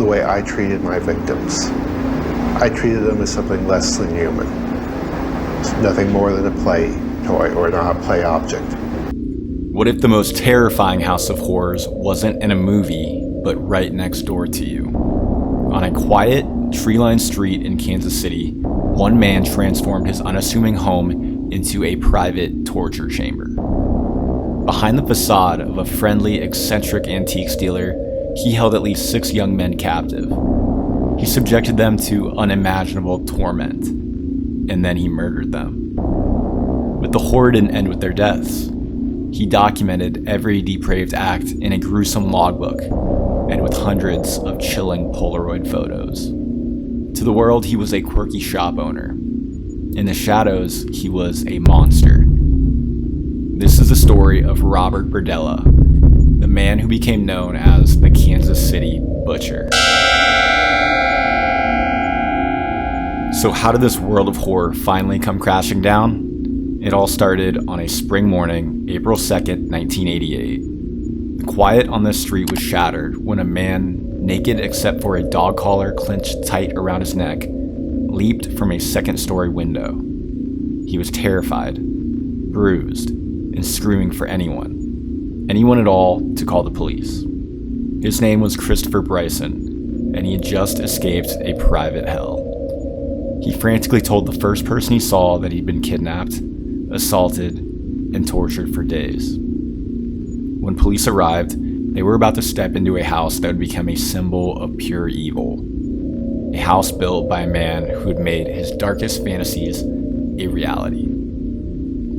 the way I treated my victims. I treated them as something less than human. Nothing more than a play toy or not a play object. What if the most terrifying house of horrors wasn't in a movie, but right next door to you? On a quiet, tree-lined street in Kansas City, one man transformed his unassuming home into a private torture chamber. Behind the facade of a friendly, eccentric antiques dealer, he held at least 6 young men captive. He subjected them to unimaginable torment, and then he murdered them. But the horror didn't end with their deaths. He documented every depraved act in a gruesome logbook, and with hundreds of chilling Polaroid photos. To the world, he was a quirky shop owner. In the shadows, he was a monster. This is the story of Robert Berdella, the man who became known as the Kansas City Butcher. So how did this world of horror finally come crashing down? It all started on a spring morning, April 2nd, 1988. The quiet on this street was shattered when a man, naked except for a dog collar clenched tight around his neck, leaped from a second-story window. He was terrified, bruised, and screaming for anyone at all, to call the police. His name was Christopher Bryson, and he had just escaped a private hell. He frantically told the first person he saw that he'd been kidnapped, assaulted, and tortured for days. When police arrived, they were about to step into a house that would become a symbol of pure evil. A house built by a man who had made his darkest fantasies a reality.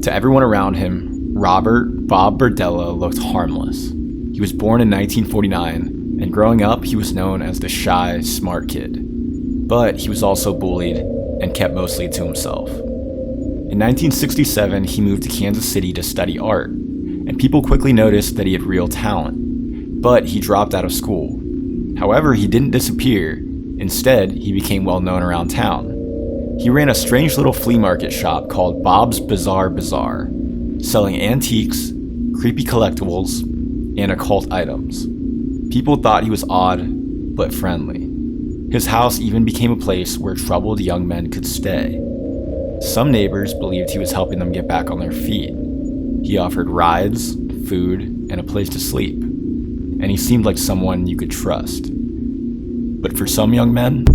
To everyone around him, Robert Bob Berdella looked harmless. He was born in 1949, and growing up, he was known as the shy, smart kid. But he was also bullied and kept mostly to himself. In 1967, he moved to Kansas City to study art, and people quickly noticed that he had real talent. But he dropped out of school. However, he didn't disappear. Instead, he became well known around town. He ran a strange little flea market shop called Bob's Bizarre Bazaar, selling antiques, creepy collectibles, and occult items. People thought he was odd, but friendly. His house even became a place where troubled young men could stay. Some neighbors believed he was helping them get back on their feet. He offered rides, food, and a place to sleep, and he seemed like someone you could trust. But for some young men,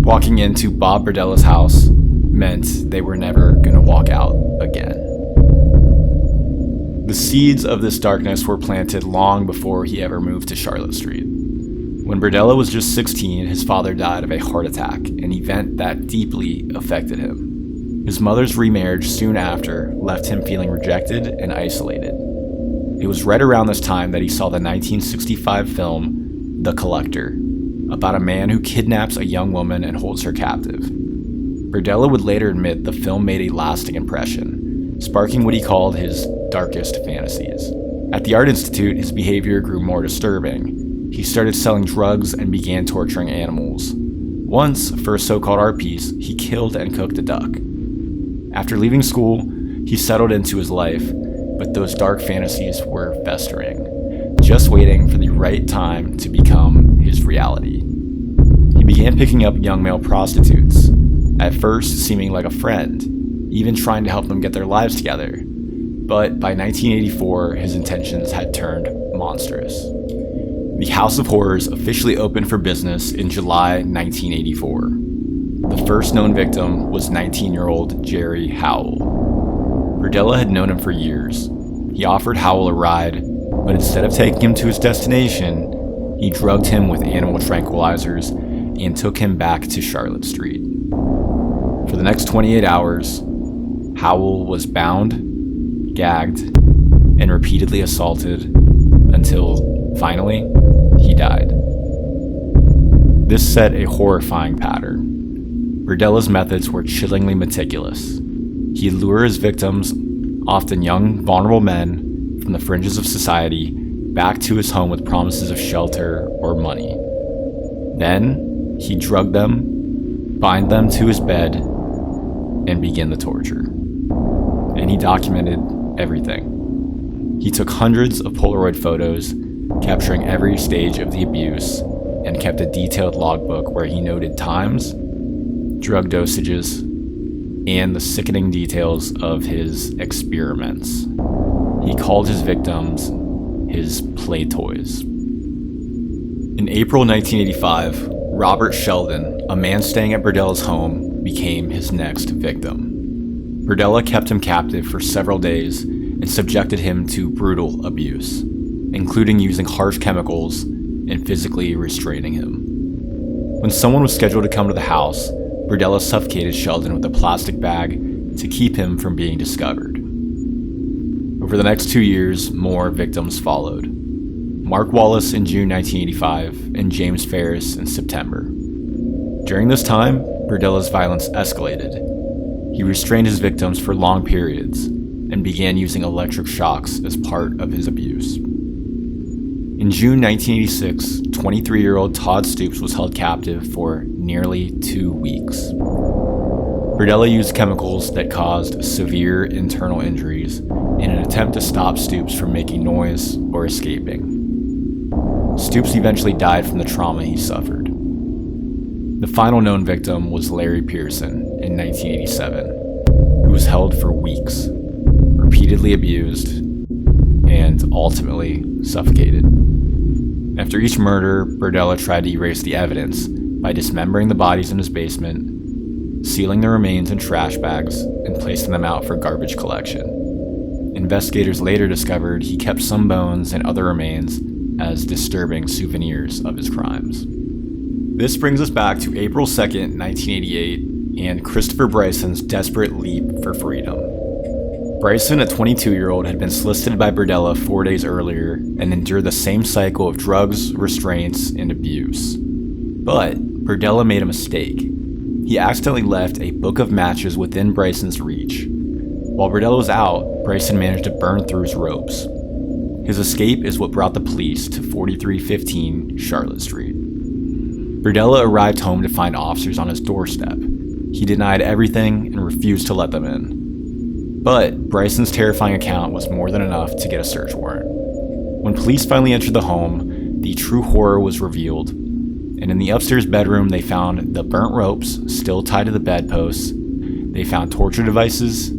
walking into Bob Berdella's house meant they were never going to walk out again. The seeds of this darkness were planted long before he ever moved to Charlotte Street. When Berdella was just 16, his father died of a heart attack, an event that deeply affected him. His mother's remarriage soon after left him feeling rejected and isolated. It was right around this time that he saw the 1965 film The Collector, about a man who kidnaps a young woman and holds her captive. Berdella would later admit the film made a lasting impression, sparking what he called his darkest fantasies. At the Art Institute, his behavior grew more disturbing. He started selling drugs and began torturing animals. Once, for a so-called art piece, he killed and cooked a duck. After leaving school, he settled into his life, but those dark fantasies were festering, just waiting for the right time to become his reality. He began picking up young male prostitutes, at first seeming like a friend, even trying to help them get their lives together. But by 1984, his intentions had turned monstrous. The House of Horrors officially opened for business in July 1984. The first known victim was 19-year-old Jerry Howell. Berdella had known him for years. He offered Howell a ride, but instead of taking him to his destination, he drugged him with animal tranquilizers and took him back to Charlotte Street. For the next 28 hours, Howell was bound, gagged, and repeatedly assaulted until, finally, he died. This set a horrifying pattern. Berdella's methods were chillingly meticulous. He'd lure his victims, often young, vulnerable men, from the fringes of society, back to his home with promises of shelter or money. Then, he'd drug them, bind them to his bed, and begin the torture. And he documented everything. He took hundreds of Polaroid photos, capturing every stage of the abuse, and kept a detailed logbook where he noted times, drug dosages, and the sickening details of his experiments. He called his victims his play toys. In April 1985, Robert Sheldon, a man staying at Berdella's home, became his next victim. Berdella kept him captive for several days and subjected him to brutal abuse, including using harsh chemicals and physically restraining him. When someone was scheduled to come to the house, Berdella suffocated Sheldon with a plastic bag to keep him from being discovered. Over the next 2 years, more victims followed. Mark Wallace in June 1985 and James Ferris in September. During this time, Berdella's violence escalated. He restrained his victims for long periods and began using electric shocks as part of his abuse. In June 1986, 23-year-old Todd Stoops was held captive for nearly 2 weeks. Berdella used chemicals that caused severe internal injuries in an attempt to stop Stoops from making noise or escaping. Stoops eventually died from the trauma he suffered. The final known victim was Larry Pearson in 1987, who was held for weeks, repeatedly abused, and ultimately suffocated. After each murder, Berdella tried to erase the evidence by dismembering the bodies in his basement, sealing the remains in trash bags, and placing them out for garbage collection. Investigators later discovered he kept some bones and other remains as disturbing souvenirs of his crimes. This brings us back to April 2nd, 1988, and Christopher Bryson's desperate leap for freedom. Bryson, a 22-year-old, had been solicited by Berdella 4 days earlier and endured the same cycle of drugs, restraints, and abuse. But Berdella made a mistake. He accidentally left a book of matches within Bryson's reach. While Berdella was out, Bryson managed to burn through his ropes. His escape is what brought the police to 4315 Charlotte Street. Berdella arrived home to find officers on his doorstep. He denied everything and refused to let them in. But Bryson's terrifying account was more than enough to get a search warrant. When police finally entered the home, the true horror was revealed, and in the upstairs bedroom they found the burnt ropes still tied to the bedposts. They found torture devices,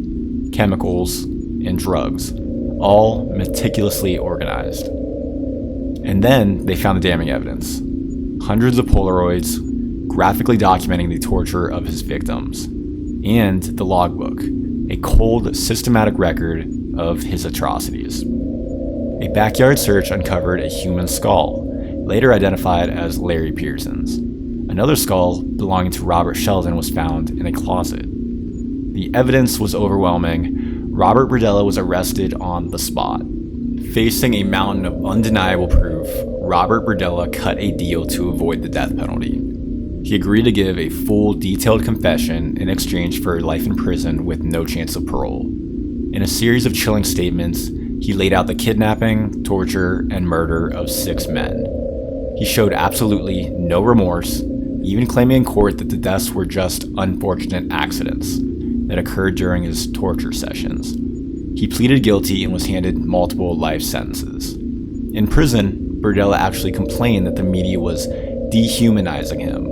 chemicals, and drugs, all meticulously organized. And then they found the damning evidence. Hundreds of Polaroids graphically documenting the torture of his victims, and the logbook, a cold, systematic record of his atrocities. A backyard search uncovered a human skull, later identified as Larry Pearson's. Another skull belonging to Robert Sheldon was found in a closet. The evidence was overwhelming. Robert Berdella was arrested on the spot. Facing a mountain of undeniable proof, Robert Berdella cut a deal to avoid the death penalty. He agreed to give a full, detailed confession in exchange for life in prison with no chance of parole. In a series of chilling statements, he laid out the kidnapping, torture, and murder of 6 men. He showed absolutely no remorse, even claiming in court that the deaths were just unfortunate accidents that occurred during his torture sessions. He pleaded guilty and was handed multiple life sentences. In prison, Berdella actually complained that the media was dehumanizing him,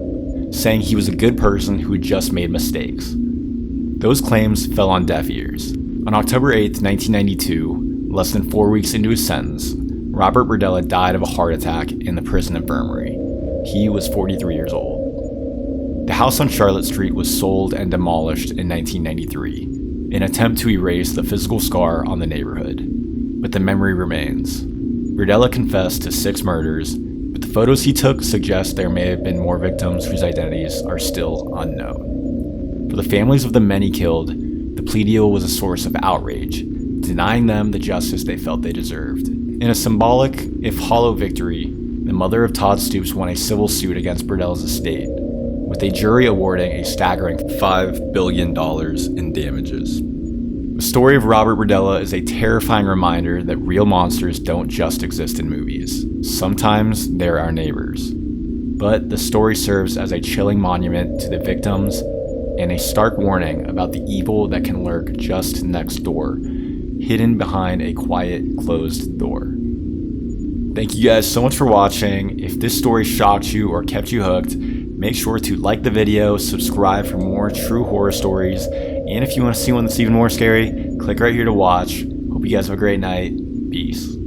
saying he was a good person who had just made mistakes. Those claims fell on deaf ears. On October 8, 1992, less than 4 weeks into his sentence, Robert Berdella died of a heart attack in the prison infirmary. He was 43 years old. The house on Charlotte Street was sold and demolished in 1993, in an attempt to erase the physical scar on the neighborhood. But the memory remains. Berdella confessed to 6 murders, but the photos he took suggest there may have been more victims whose identities are still unknown. For the families of the men he killed, the plea deal was a source of outrage, denying them the justice they felt they deserved. In a symbolic, if hollow victory, the mother of Todd Stoops won a civil suit against Berdella's estate, with a jury awarding a staggering $5 billion in damages. The story of Robert Berdella is a terrifying reminder that real monsters don't just exist in movies. Sometimes they're our neighbors. But the story serves as a chilling monument to the victims and a stark warning about the evil that can lurk just next door, hidden behind a quiet, closed door. Thank you guys so much for watching. If this story shocked you or kept you hooked, make sure to like the video, subscribe for more true horror stories, and if you want to see one that's even more scary, click right here to watch. Hope you guys have a great night. Peace.